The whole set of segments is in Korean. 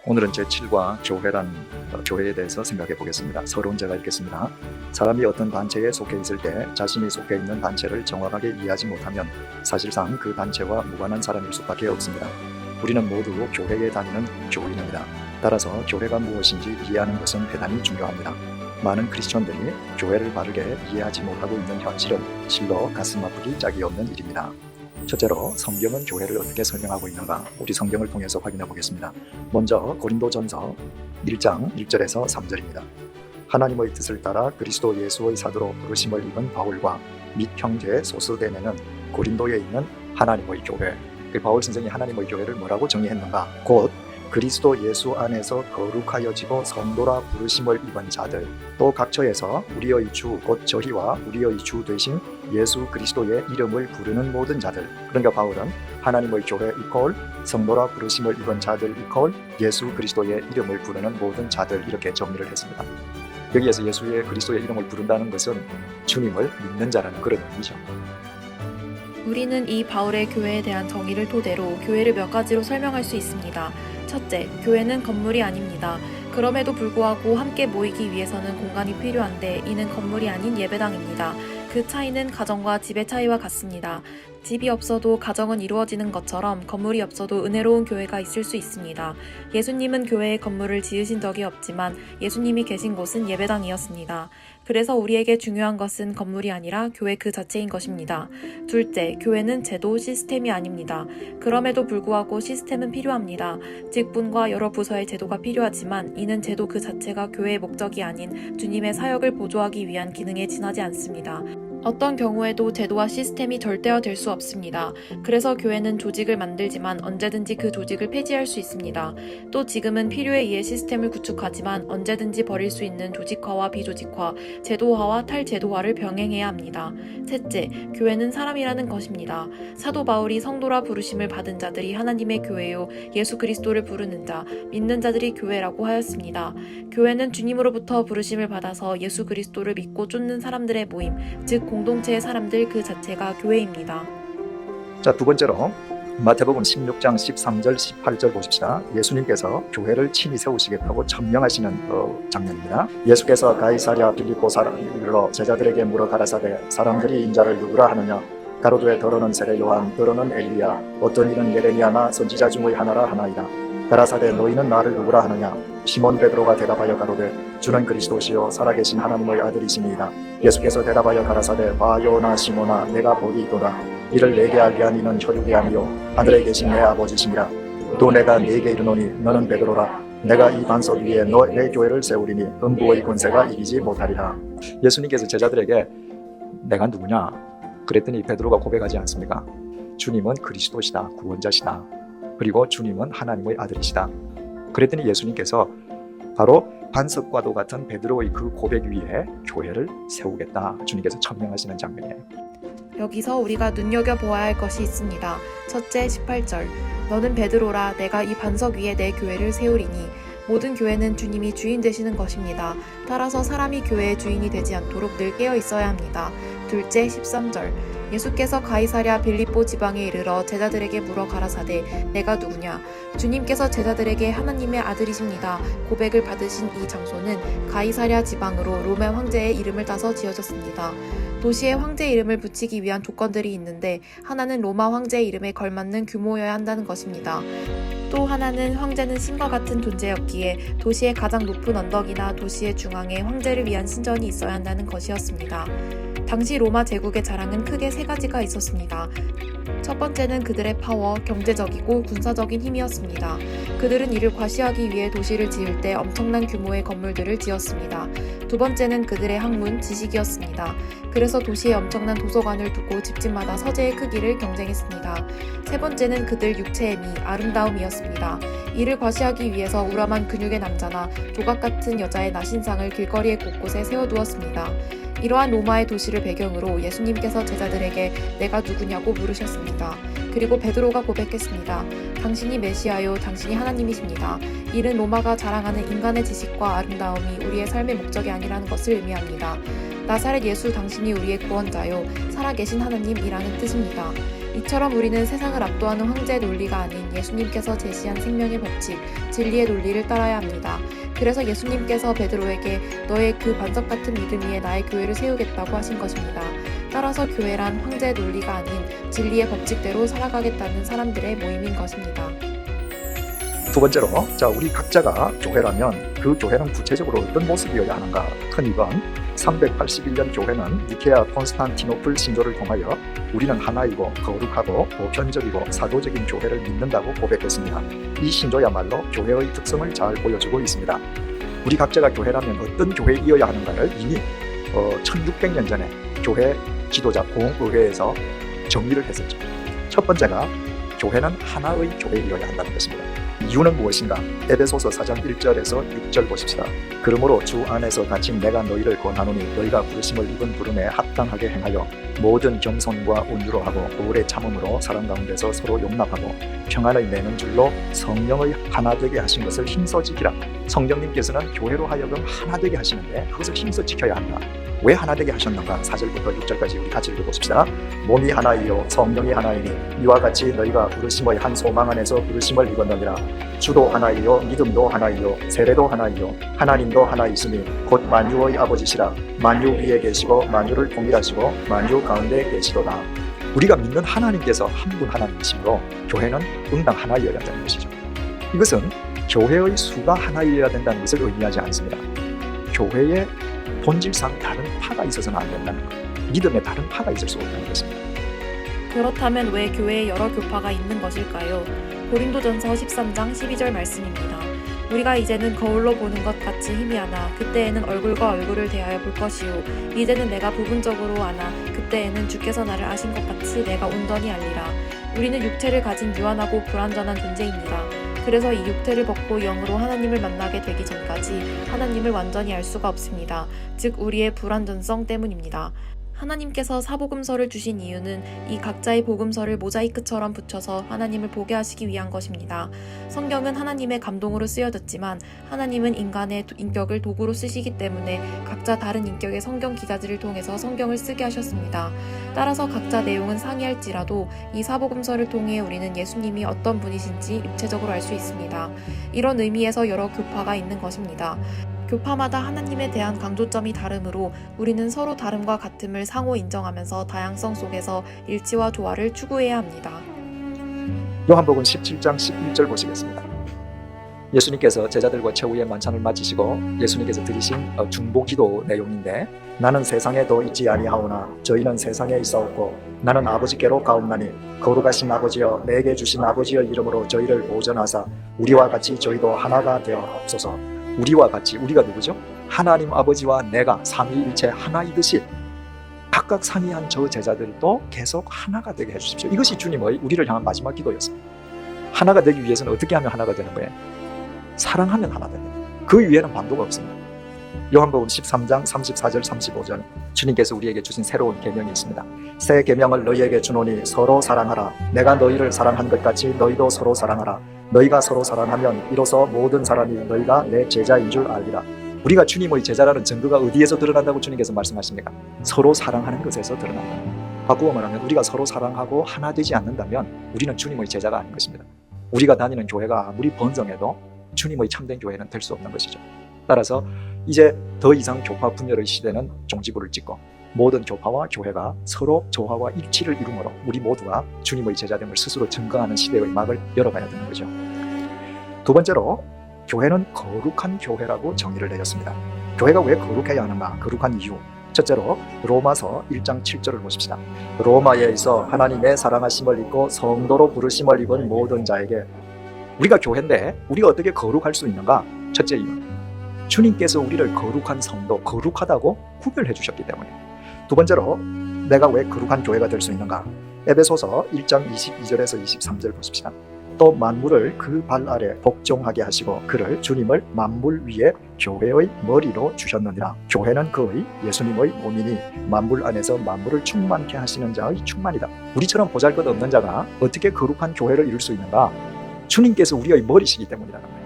오늘은 제7과 교회에 대해서 생각해 보겠습니다. 서론 제가 읽겠습니다. 사람이 어떤 단체에 속해 있을 때 자신이 속해 있는 단체를 정확하게 이해하지 못하면 사실상 그 단체와 무관한 사람일 수밖에 없습니다. 우리는 모두 교회에 다니는 교인입니다. 따라서 교회가 무엇인지 이해하는 것은 대단히 중요합니다. 많은 크리스천들이 교회를 바르게 이해하지 못하고 있는 현실은 실로 가슴 아프기 짝이 없는 일입니다. 첫째로 성경은 교회를 어떻게 설명하고 있는가 우리 성경을 통해서 확인해 보겠습니다. 먼저 고린도전서 1장 1절에서 3절입니다. 하나님의 뜻을 따라 그리스도 예수의 사도로 부르심을 입은 바울과 및 형제 소스데네는 고린도에 있는 하나님의 교회, 바울 선생이 하나님의 교회를 뭐라고 정의했는가? 곧 그리스도 예수 안에서 거룩하여지고 성도라 부르심을 입은 자들, 또 각처에서 우리의 주 곧 저희와 우리의 주 되신 예수 그리스도의 이름을 부르는 모든 자들. 그러니까 바울은 하나님의 교회 이퀄 성도라 부르심을 입은 자들 이퀄 예수 그리스도의 이름을 부르는 모든 자들, 이렇게 정리를 했습니다. 여기에서 예수의 그리스도의 이름을 부른다는 것은 주님을 믿는 자라는 그런 의미죠. 우리는 이 바울의 교회에 대한 정의를 토대로 교회를 몇 가지로 설명할 수 있습니다. 첫째, 교회는 건물이 아닙니다. 그럼에도 불구하고 함께 모이기 위해서는 공간이 필요한데 이는 건물이 아닌 예배당입니다. 그 차이는 가정과 집의 차이와 같습니다. 집이 없어도 가정은 이루어지는 것처럼 건물이 없어도 은혜로운 교회가 있을 수 있습니다. 예수님은 교회에 건물을 지으신 적이 없지만 예수님이 계신 곳은 예배당이었습니다. 그래서 우리에게 중요한 것은 건물이 아니라 교회 그 자체인 것입니다. 둘째, 교회는 제도, 시스템이 아닙니다. 그럼에도 불구하고 시스템은 필요합니다. 직분과 여러 부서의 제도가 필요하지만 이는 제도 그 자체가 교회의 목적이 아닌 주님의 사역을 보조하기 위한 기능에 지나지 않습니다. 어떤 경우에도 제도와 시스템이 절대화될 수 없습니다. 그래서 교회는 조직을 만들지만 언제든지 그 조직을 폐지할 수 있습니다. 또 지금은 필요에 의해 시스템을 구축하지만 언제든지 버릴 수 있는 조직화와 비조직화, 제도화와 탈제도화를 병행해야 합니다. 셋째, 교회는 사람이라는 것입니다. 사도 바울이 성도라 부르심을 받은 자들이 하나님의 교회요 예수 그리스도를 부르는 자, 믿는 자들이 교회라고 하였습니다. 교회는 주님으로부터 부르심을 받아서 예수 그리스도를 믿고 쫓는 사람들의 모임, 즉 공동체의 사람들 그 자체가 교회입니다. 자, 두 번째로 마태복음 16장 13절 18절 보십시다. 예수님께서 교회를 친히 세우시겠다고 천명하시는 장면입니다. 예수께서 가이사랴 빌립보 사람으로 제자들에게 물어 가라사대 사람들이 인자를 누구라 하느냐? 가로되 더러는 세례 요한, 더러는 엘리야, 어떤 이는 예레미야나 선지자 중의 하나라 하나이다. 가라사대 너희는 나를 누구라 하느냐? 시몬 베드로가 대답하여 가로되 주는 그리스도시요 살아계신 하나님의 아들이시니이다. 예수께서 대답하여 가라사대 바요나 시몬아 내가 복이 있도다. 이를 내게 알게 한 이는 혈육이 아니요 하늘에 계신 내 아버지시니라. 또 내가 네게 이르노니 너는 베드로라. 내가 이 반석 위에 내 교회를 세우리니 음부의 권세가 이기지 못하리라. 예수님께서 제자들에게 내가 누구냐? 그랬더니 베드로가 고백하지 않습니까? 주님은 그리스도시다, 구원자시다. 그리고 주님은 하나님의 아들이시다. 그랬더니 예수님께서 바로 반석과도 같은 베드로의 그 고백 위에 교회를 세우겠다, 주님께서 천명하시는 장면이에요. 여기서 우리가 눈여겨보아야 할 것이 있습니다. 첫째 18절, 너는 베드로라. 내가 이 반석 위에 내 교회를 세우리니. 모든 교회는 주님이 주인 되시는 것입니다. 따라서 사람이 교회의 주인이 되지 않도록 늘 깨어 있어야 합니다. 둘째 13절, 예수께서 가이사랴 빌립보 지방에 이르러 제자들에게 물어 가라사대 내가 누구냐? 주님께서 제자들에게 하나님의 아들이십니다 고백을 받으신 이 장소는 가이사랴 지방으로 로마 황제의 이름을 따서 지어졌습니다. 도시에 황제 이름을 붙이기 위한 조건들이 있는데 하나는 로마 황제의 이름에 걸맞는 규모여야 한다는 것입니다. 또 하나는 황제는 신과 같은 존재였기에 도시의 가장 높은 언덕이나 도시의 중앙에 황제를 위한 신전이 있어야 한다는 것이었습니다. 당시 로마 제국의 자랑은 크게 세 가지가 있었습니다. 첫 번째는 그들의 파워, 경제적이고 군사적인 힘이었습니다. 그들은 이를 과시하기 위해 도시를 지을 때 엄청난 규모의 건물들을 지었습니다. 두 번째는 그들의 학문, 지식이었습니다. 그래서 도시에 엄청난 도서관을 두고 집집마다 서재의 크기를 경쟁했습니다. 세 번째는 그들 육체의 미, 아름다움이었습니다. 이를 과시하기 위해서 우람한 근육의 남자나 조각 같은 여자의 나신상을 길거리의 곳곳에 세워두었습니다. 이러한 로마의 도시를 배경으로 예수님께서 제자들에게 내가 누구냐고 물으셨습니다. 그리고 베드로가 고백했습니다. 당신이 메시아요, 당신이 하나님이십니다. 이는 로마가 자랑하는 인간의 지식과 아름다움이 우리의 삶의 목적이 아니라는 것을 의미합니다. 나사렛 예수 당신이 우리의 구원자요, 살아계신 하나님이라는 뜻입니다. 이처럼 우리는 세상을 압도하는 황제의 논리가 아닌 예수님께서 제시한 생명의 법칙, 진리의 논리를 따라야 합니다. 그래서 예수님께서 베드로에게 너의 그 반석 같은 믿음 위에 나의 교회를 세우겠다고 하신 것입니다. 따라서 교회란 황제의 논리가 아닌 진리의 법칙대로 살아가겠다는 사람들의 모임인 것입니다. 두 번째로, 우리 각자가 교회라면 그 교회는 구체적으로 어떤 모습이어야 하는가? 큰 2번, 381년 교회는 니케아 콘스탄티노플 신조를 통하여 우리는 하나이고 거룩하고 보편적이고 사도적인 교회를 믿는다고 고백했습니다. 이 신조야말로 교회의 특성을 잘 보여주고 있습니다. 우리 각자가 교회라면 어떤 교회이어야 하는가를 이미 1600년 전에 교회 지도자 공의회에서 정리를 했었죠. 첫 번째가 교회는 하나의 교회이어야 한다는 것입니다. 이유는 무엇인가? 에베소서 4장 1절에서 6절 보십시다. 그러므로 주 안에서 갇힌 내가 너희를 권하노니 너희가 부르심을 입은 부름에 합당하게 행하여 모든 겸손과 온유로 하고 오래 참음으로 사람 가운데서 서로 용납하고 평안을 내는 줄로 성령의 하나 되게 하신 것을 힘써 지키라. 성령님께서는 교회로 하여금 하나 되게 하시는데 그것을 힘써 지켜야 한다. 왜 하나 되게 하셨는가? 4절부터 6절까지 우리 같이 읽어봅시다. 몸이 하나이요 성령이 하나이니 이와 같이 너희가 부르심의 한 소망 안에서 부르심을 입었느니라. 주도 하나이요 믿음도 하나이요 세례도 하나이요 하나님도 하나이시니 곧 만유의 아버지시라. 만유 위에 계시고 만유를 통일하시고 만유 가운데 계시도다. 우리가 믿는 하나님께서 한 분 하나님이시므로 교회는 응당 하나이어야 한다는 것이죠. 이것은 교회의 수가 하나이어야 된다는 것을 의미하지 않습니다. 교회의 본질상 다른 파가 있어서는 안 된다는 것, 믿음에 다른 파가 있을 수 없다는 것입니다. 그렇다면 왜 교회에 여러 교파가 있는 것일까요? 고린도전서 13장 12절 말씀입니다. 우리가 이제는 거울로 보는 것 같이 희미하나 그때에는 얼굴과 얼굴을 대하여 볼 것이요 이제는 내가 부분적으로 아나 그때에는 주께서 나를 아신 것 같이 내가 온전히 알리라. 우리는 육체를 가진 유한하고 불완전한 존재입니다. 그래서 이 육체를 벗고 영으로 하나님을 만나게 되기 전까지 하나님을 완전히 알 수가 없습니다. 즉 우리의 불완전성 때문입니다. 하나님께서 사복음서를 주신 이유는 이 각자의 복음서를 모자이크처럼 붙여서 하나님을 보게 하시기 위한 것입니다. 성경은 하나님의 감동으로 쓰여졌지만 하나님은 인간의 인격을 도구로 쓰시기 때문에 각자 다른 인격의 성경 기자들을 통해서 성경을 쓰게 하셨습니다. 따라서 각자 내용은 상이할지라도 이 사복음서를 통해 우리는 예수님이 어떤 분이신지 입체적으로 알 수 있습니다. 이런 의미에서 여러 교파가 있는 것입니다. 교파마다 하나님에 대한 강조점이 다르므로 우리는 서로 다름과 같음을 상호 인정하면서 다양성 속에서 일치와 조화를 추구해야 합니다. 요한복음 17장 11절 보시겠습니다. 예수님께서 제자들과 최후의 만찬을 마치시고 예수님께서 드리신 중보기도 내용인데 나는 세상에 더 있지 아니하오나 저희는 세상에 있사옵고 나는 아버지께로 가옵나니 거룩하신 아버지여 내게 주신 아버지의 이름으로 저희를 보전하사 우리와 같이 저희도 하나가 되옵소서. 우리와 같이, 우리가 누구죠? 하나님 아버지와 내가 삼위일체 하나이듯이 각각 상이한 저 제자들도 계속 하나가 되게 해주십시오. 이것이 주님의 우리를 향한 마지막 기도였습니다. 하나가 되기 위해서는 어떻게 하면 하나가 되는 거예요? 사랑하면 하나 되는 거예요. 그 위에는 방도가 없습니다. 요한복음 13장 34절 35절 주님께서 우리에게 주신 새로운 계명이 있습니다. 새 계명을 너희에게 주노니 서로 사랑하라. 내가 너희를 사랑한 것 같이 너희도 서로 사랑하라. 너희가 서로 사랑하면 이로써 모든 사람이 너희가 내 제자인 줄 알리라. 우리가 주님의 제자라는 증거가 어디에서 드러난다고 주님께서 말씀하십니까? 서로 사랑하는 것에서 드러난다. 바꾸어 말하면 우리가 서로 사랑하고 하나 되지 않는다면 우리는 주님의 제자가 아닌 것입니다. 우리가 다니는 교회가 아무리 번성해도 주님의 참된 교회는 될 수 없는 것이죠. 따라서 이제 더 이상 교파 분열의 시대는 종지부를 찍고 모든 교파와 교회가 서로 조화와 일치를 이루므로 우리 모두가 주님의 제자됨을 스스로 증거하는 시대의 막을 열어가야 되는 거죠. 두 번째로 교회는 거룩한 교회라고 정의를 내렸습니다. 교회가 왜 거룩해야 하는가? 거룩한 이유. 첫째로 로마서 1장 7절을 보십시다. 로마에 있어 하나님의 사랑하심을 입고 성도로 부르심을 입은 모든 자에게. 우리가 교회인데 우리가 어떻게 거룩할 수 있는가? 첫째 이유, 주님께서 우리를 거룩한 성도, 거룩하다고 구별해 주셨기 때문에. 두 번째로 내가 왜 거룩한 교회가 될 수 있는가? 에베소서 1장 22절에서 23절 보십시다. 또 만물을 그 발 아래 복종하게 하시고 그를 주님을 만물 위에 교회의 머리로 주셨느니라. 교회는 그의 예수님의 몸이니 만물 안에서 만물을 충만케 하시는 자의 충만이다. 우리처럼 보잘것없는 자가 어떻게 거룩한 교회를 이룰 수 있는가? 주님께서 우리의 머리시기 때문이라는 거예요.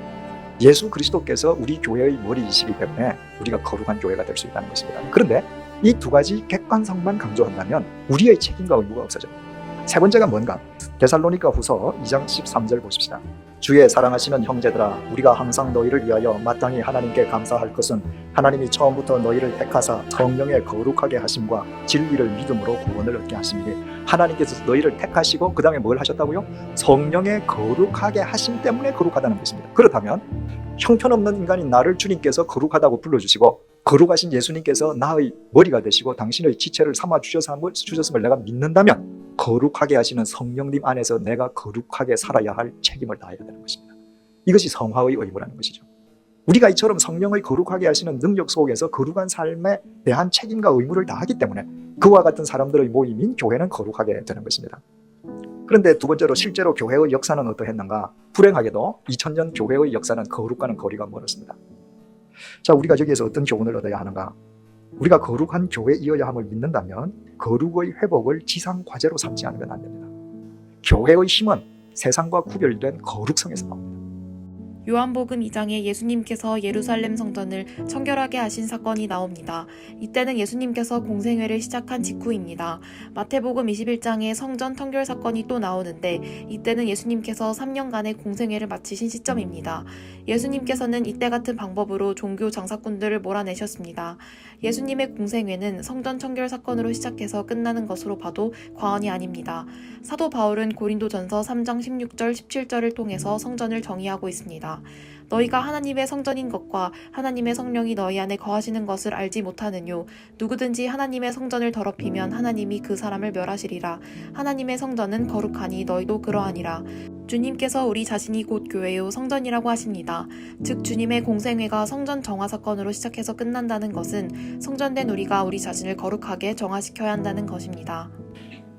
예수 그리스도께서 우리 교회의 머리이시기 때문에 우리가 거룩한 교회가 될 수 있다는 것입니다. 그런데 이 두 가지 객관성만 강조한다면 우리의 책임과 의무가 없어져요. 세 번째가 뭔가? 데살로니가 후서 2장 13절 보십시다. 주의 사랑하시는 형제들아, 우리가 항상 너희를 위하여 마땅히 하나님께 감사할 것은 하나님이 처음부터 너희를 택하사 성령의 거룩하게 하심과 진리를 믿음으로 구원을 얻게 하심이니, 하나님께서 너희를 택하시고 그 다음에 뭘 하셨다고요? 성령의 거룩하게 하심 때문에 거룩하다는 것입니다. 그렇다면 형편없는 인간인 나를 주님께서 거룩하다고 불러주시고, 거룩하신 예수님께서 나의 머리가 되시고 당신의 지체를 삼아 주셨음을 내가 믿는다면, 거룩하게 하시는 성령님 안에서 내가 거룩하게 살아야 할 책임을 다해야 되는 것입니다. 이것이 성화의 의무라는 것이죠. 우리가 이처럼 성령의 거룩하게 하시는 능력 속에서 거룩한 삶에 대한 책임과 의무를 다하기 때문에 그와 같은 사람들의 모임인 교회는 거룩하게 되는 것입니다. 그런데 두 번째로, 실제로 교회의 역사는 어떠했는가? 불행하게도 2000년 교회의 역사는 거룩과는 거리가 멀었습니다. 자, 우리가 여기에서 어떤 교훈을 얻어야 하는가? 우리가 거룩한 교회이어야 함을 믿는다면 거룩의 회복을 지상 과제로 삼지 않으면 안 됩니다. 교회의 힘은 세상과 구별된 거룩성에서 나옵니다. 요한복음 2장에 예수님께서 예루살렘 성전을 청결하게 하신 사건이 나옵니다. 이때는 예수님께서 공생회를 시작한 직후입니다. 마태복음 21장에 성전 청결 사건이 또 나오는데, 이때는 예수님께서 3년간의 공생회를 마치신 시점입니다. 예수님께서는 이때 같은 방법으로 종교 장사꾼들을 몰아내셨습니다. 예수님의 공생회는 성전 청결 사건으로 시작해서 끝나는 것으로 봐도 과언이 아닙니다. 사도 바울은 고린도전서 3장 16절 17절을 통해서 성전을 정의하고 있습니다. 너희가 하나님의 성전인 것과 하나님의 성령이 너희 안에 거하시는 것을 알지 못하느뇨. 누구든지 하나님의 성전을 더럽히면 하나님이 그 사람을 멸하시리라. 하나님의 성전은 거룩하니 너희도 그러하니라. 주님께서 우리 자신이 곧 교회요 성전이라고 하십니다. 즉 주님의 공생회가 성전 정화 사건으로 시작해서 끝난다는 것은 성전된 우리가 우리 자신을 거룩하게 정화시켜야 한다는 것입니다.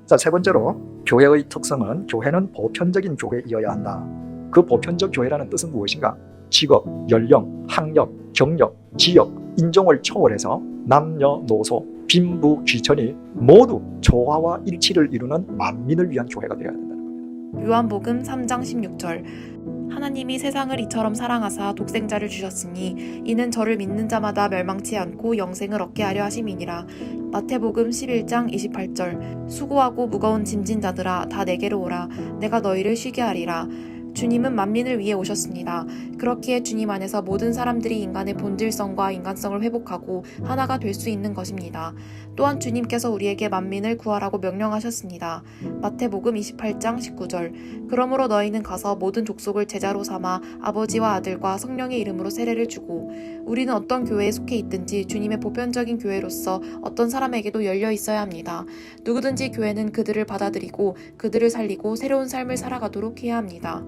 자, 세 번째로, 교회의 특성은 교회는 보편적인 교회이어야 한다. 그 보편적 교회라는 뜻은 무엇인가? 직업, 연령, 학력, 경력, 지역, 인종을 초월해서 남녀노소, 빈부, 귀천이 모두 조화와 일치를 이루는 만민을 위한 교회가 되어야 된다는 겁니다. 요한복음 3장 16절 하나님이 세상을 이처럼 사랑하사 독생자를 주셨으니 이는 저를 믿는 자마다 멸망치 않고 영생을 얻게 하려 하심이니라. 마태복음 11장 28절 수고하고 무거운 짐진 자들아 다 내게로 오라. 내가 너희를 쉬게 하리라. 주님은 만민을 위해 오셨습니다. 그렇기에 주님 안에서 모든 사람들이 인간의 본질성과 인간성을 회복하고 하나가 될 수 있는 것입니다. 또한 주님께서 우리에게 만민을 구하라고 명령하셨습니다. 마태복음 28장 19절 그러므로 너희는 가서 모든 족속을 제자로 삼아 아버지와 아들과 성령의 이름으로 세례를 주고. 우리는 어떤 교회에 속해 있든지 주님의 보편적인 교회로서 어떤 사람에게도 열려 있어야 합니다. 누구든지 교회는 그들을 받아들이고 그들을 살리고 새로운 삶을 살아가도록 해야 합니다.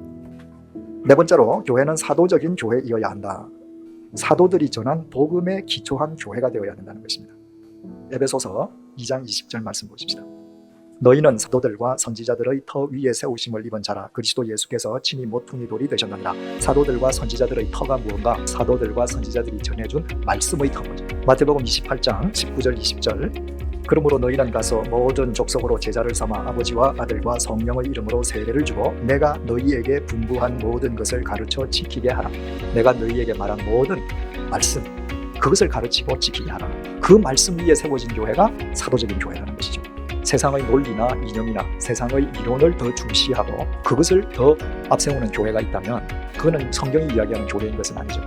네 번째로, 교회는 사도적인 교회이어야 한다. 사도들이 전한 복음에 기초한 교회가 되어야 된다는 것입니다. 에베소서 2장 20절 말씀 보십시다. 너희는 사도들과 선지자들의 터 위에 세우심을 입은 자라. 그리스도 예수께서 친히 모퉁이 돌이 되셨느니라. 사도들과 선지자들의 터가 무언가? 사도들과 선지자들이 전해준 말씀의 터죠. 마태복음 28장 19절 20절 그러므로 너희는 가서 모든 족속으로 제자를 삼아 아버지와 아들과 성령의 이름으로 세례를 주고 내가 너희에게 분부한 모든 것을 가르쳐 지키게 하라. 내가 너희에게 말한 모든 말씀, 그것을 가르치고 지키게 하라. 그 말씀 위에 세워진 교회가 사도적인 교회라는 것이죠. 세상의 논리나 이념이나 세상의 이론을 더 중시하고 그것을 더 앞세우는 교회가 있다면 그거는 성경이 이야기하는 교회인 것은 아니죠.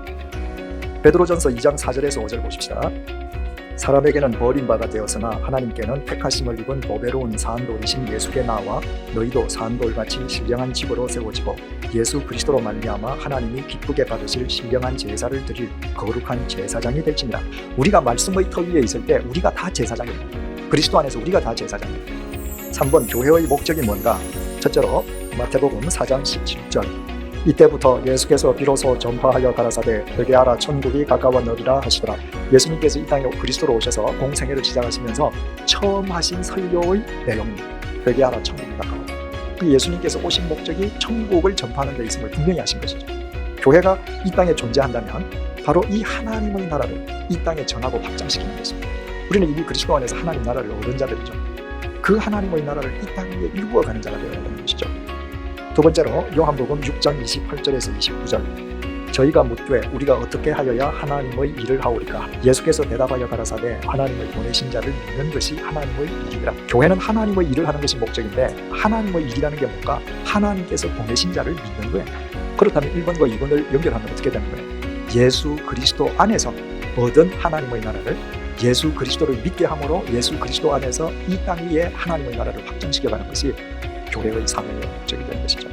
베드로전서 2장 4절에서 5절 보십시다. 사람에게는 버림바가 되었으나 하나님께는 택하심을 입은 보배로운 산돌이신 예수께 나와 너희도 산돌같이 신령한 집으로 세워지고 예수 그리스도로 말미암아 하나님이 기쁘게 받으실 신령한 제사를 드릴 거룩한 제사장이 될지니라. 우리가 말씀의 터 위에 있을 때 우리가 다 제사장입니다. 그리스도 안에서 우리가 다 제사장입니다. 3번, 교회의 목적이 뭔가? 첫째로 마태복음 4장 17절 이때부터 예수께서 비로소 전파하여 가라사대 회개하라 천국이 가까웠느니라 하시더라. 예수님께서 이 땅에 그리스도로 오셔서 공생애를 시작하시면서 처음 하신 설교의 내용입니다. 회개하라 천국이 가까웠다. 그 예수님께서 오신 목적이 천국을 전파하는 데 있음을 분명히 하신 것이죠. 교회가 이 땅에 존재한다면 바로 이 하나님의 나라를 이 땅에 전하고 확장시키는 것입니다. 우리는 이미 그리스도 안에서 하나님 나라를 얻은 자들이죠. 그 하나님의 나라를 이 땅 위에 일구어가는 자가 되어야 되는 것이죠. 두 번째로 요한복음 6장 28절에서 29절 저희가 묻되 우리가 어떻게 하여야 하나님의 일을 하오리까? 예수께서 대답하여 가라사대 하나님을 보내신 자를 믿는 것이 하나님의 일이라. 교회는 하나님의 일을 하는 것이 목적인데 하나님의 일이라는 게 뭔가? 하나님께서 보내신 자를 믿는 거예요. 그렇다면 1번과 2번을 연결하면 어떻게 되는 거예요? 예수 그리스도 안에서 얻은 하나님의 나라를 예수 그리스도를 믿게 함으로 예수 그리스도 안에서 이 땅 위에 하나님의 나라를 확정시켜가는 것이 교회의 사명의 목적이 되는 것이죠.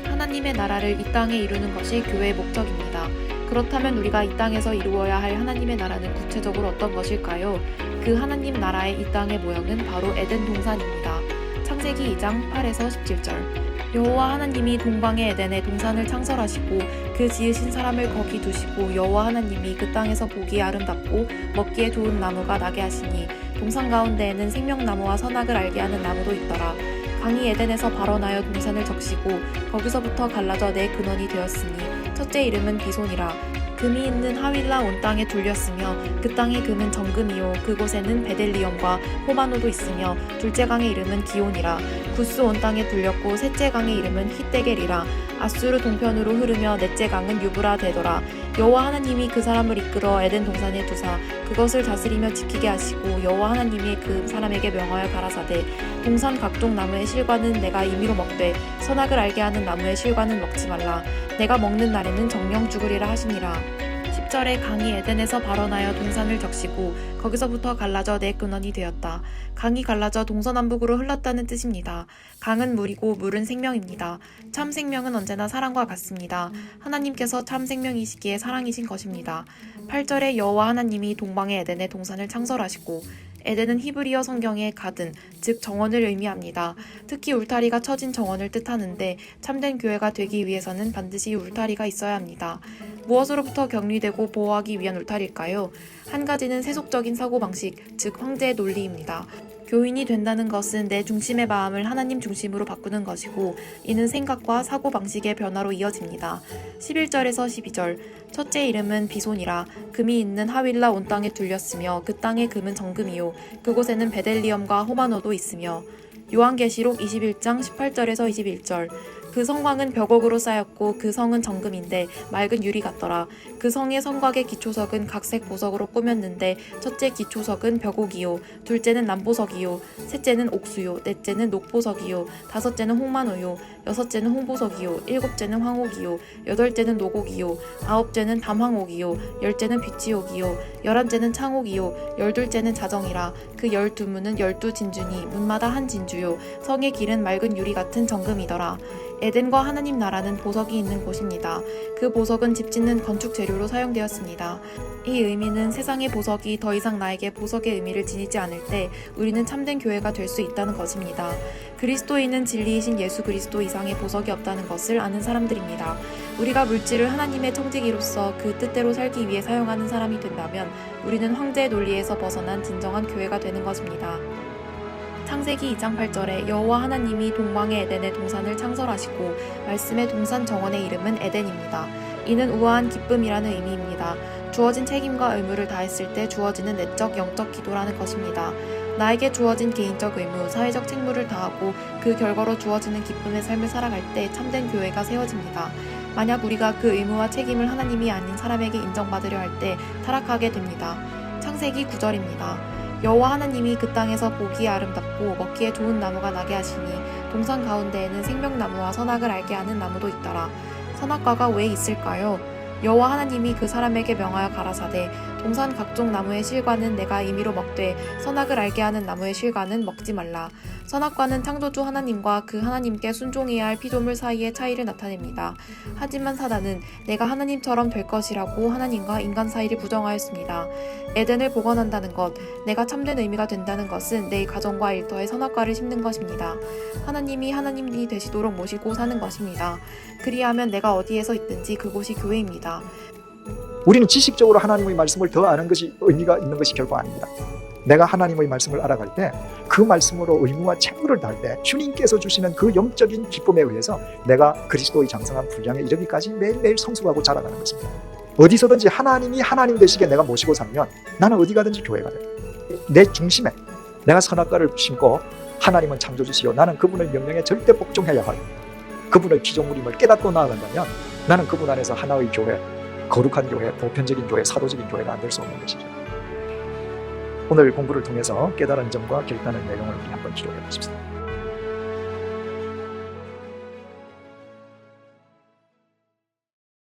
하나님의 나라를 이 땅에 이루는 것이 교회의 목적입니다. 그렇다면 우리가 이 땅에서 이루어야 할 하나님의 나라는 구체적으로 어떤 것일까요? 그 하나님 나라의 이 땅의 모형은 바로 에덴 동산입니다. 창세기 2장 8에서 17절. 여호와 하나님이 동방의 에덴에 동산을 창설하시고 그 지으신 사람을 거기 두시고 여호와 하나님이 그 땅에서 보기에 아름답고 먹기에 좋은 나무가 나게 하시니 동산 가운데에는 생명나무와 선악을 알게 하는 나무도 있더라. 강이 에덴에서 발원하여 동산을 적시고 거기서부터 갈라져 네 근원이 되었으니 첫째 이름은 비손이라. 금이 있는 하윌라 온 땅에 둘렸으며 그 땅의 금은 정금이요 그곳에는 베델리엄과 호마노도 있으며 둘째 강의 이름은 기온이라. 구스 온 땅에 둘렸고 셋째 강의 이름은 히데겔이라. 아수르 동편으로 흐르며 넷째 강은 유브라 되더라. 여호와 하나님이 그 사람을 이끌어 에덴 동산에 두사 그것을 다스리며 지키게 하시고 여호와 하나님이 그 사람에게 명하여 가라사대 동산 각종 나무의 실과는 내가 임의로 먹되 선악을 알게 하는 나무의 실과는 먹지 말라. 내가 먹는 날에는 정령 죽으리라 하시니라. 10절에 강이 에덴에서 발원하여 동산을 적시고 거기서부터 갈라져 네 근원이 되었다. 강이 갈라져 동서남북으로 흘렀다는 뜻입니다. 강은 물이고 물은 생명입니다. 참 생명은 언제나 사랑과 같습니다. 하나님께서 참 생명이시기에 사랑이신 것입니다. 8절에 여호와 하나님이 동방의 에덴에 동산을 창설하시고 에덴은 히브리어 성경의 가든, 즉 정원을 의미합니다. 특히 울타리가 쳐진 정원을 뜻하는데 참된 교회가 되기 위해서는 반드시 울타리가 있어야 합니다. 무엇으로부터 격리되고 보호하기 위한 울타리일까요? 한 가지는 세속적인 사고방식, 즉 황제의 논리입니다. 교인이 된다는 것은 내 중심의 마음을 하나님 중심으로 바꾸는 것이고 이는 생각과 사고방식의 변화로 이어집니다. 11절에서 12절. 첫째 이름은 비손이라. 금이 있는 하윌라 온 땅에 둘렸으며 그 땅의 금은 정금이요 그곳에는 베델리엄과 호마노도 있으며. 요한계시록 21장 18절에서 21절. 그 성곽은 벽옥으로 쌓였고 그 성은 정금인데 맑은 유리 같더라. 그 성의 성곽의 기초석은 각색 보석으로 꾸몄는데 첫째 기초석은 벽옥이요 둘째는 남보석이요 셋째는 옥수요 넷째는 녹보석이요 다섯째는 홍마노요 여섯째는 홍보석이요 일곱째는 황옥이요 여덟째는 노곡이요 아홉째는 담황옥이요 열째는 비치옥이요 열한째는 창옥이요 열둘째는 자정이라. 그 12문은 12진주니 문마다 한 진주요 성의 길은 맑은 유리 같은 정금이더라. 에덴과 하나님 나라는 보석이 있는 곳입니다. 그 보석은 집 짓는 건축 재료로 사용되었습니다. 이 의미는 세상의 보석이 더 이상 나에게 보석의 의미를 지니지 않을 때 우리는 참된 교회가 될 수 있다는 것입니다. 그리스도인은 진리이신 예수 그리스도 이상의 보석이 없다는 것을 아는 사람들입니다. 우리가 물질을 하나님의 청지기로서 그 뜻대로 살기 위해 사용하는 사람이 된다면 우리는 황제의 논리에서 벗어난 진정한 교회가 되는 것입니다. 창세기 2장 8절에 여호와 하나님이 동방의 에덴에 동산을 창설하시고 말씀의 동산 정원의 이름은 에덴입니다. 이는 우아한 기쁨이라는 의미입니다. 주어진 책임과 의무를 다했을 때 주어지는 내적 영적 기도라는 것입니다. 나에게 주어진 개인적 의무, 사회적 책무를 다하고 그 결과로 주어지는 기쁨의 삶을 살아갈 때 참된 교회가 세워집니다. 만약 우리가 그 의무와 책임을 하나님이 아닌 사람에게 인정받으려 할 때 타락하게 됩니다. 창세기 9절입니다. 여호와 하나님이 그 땅에서 보기에 아름답고 먹기에 좋은 나무가 나게 하시니 동산 가운데에는 생명나무와 선악을 알게 하는 나무도 있더라. 선악과가 왜 있을까요? 여호와 하나님이 그 사람에게 명하여 가라사대 동산 각종 나무의 실과는 내가 임의로 먹되 선악을 알게 하는 나무의 실과는 먹지 말라. 선악과는 창조주 하나님과 그 하나님께 순종해야 할 피조물 사이의 차이를 나타냅니다. 하지만 사단은 내가 하나님처럼 될 것이라고 하나님과 인간 사이를 부정하였습니다. 에덴을 복원한다는 것, 내가 참된 의미가 된다는 것은 내 가정과 일터에 선악과를 심는 것입니다. 하나님이 하나님이 되시도록 모시고 사는 것입니다. 그리하면 내가 어디에서 있든지 그곳이 교회입니다. 우리는 지식적으로 하나님의 말씀을 더 아는 것이 의미가 있는 것이 결코 아닙니다. 내가 하나님의 말씀을 알아갈 때 그 말씀으로 의무와 책무를 다할 때 주님께서 주시는 그 영적인 기쁨에 의해서 내가 그리스도의 장성한 분량에 이르기까지 매일매일 성숙하고 자라가는 것입니다. 어디서든지 하나님이 하나님 되시게 내가 모시고 살면 나는 어디 가든지 교회가 돼요. 내 중심에 내가 선악과를 심고 하나님은 창조주시요 나는 그분의 명령에 절대 복종해야 할 그분의 피조물임을 깨닫고 나아간다면 나는 그분 안에서 하나의 교회, 거룩한 교회, 보편적인 교회, 사도적인 교회가 안 될 수 없는 것이죠. 오늘 공부를 통해서 깨달은 점과 결단의 내용을 우리 한번 기록해 보십시다.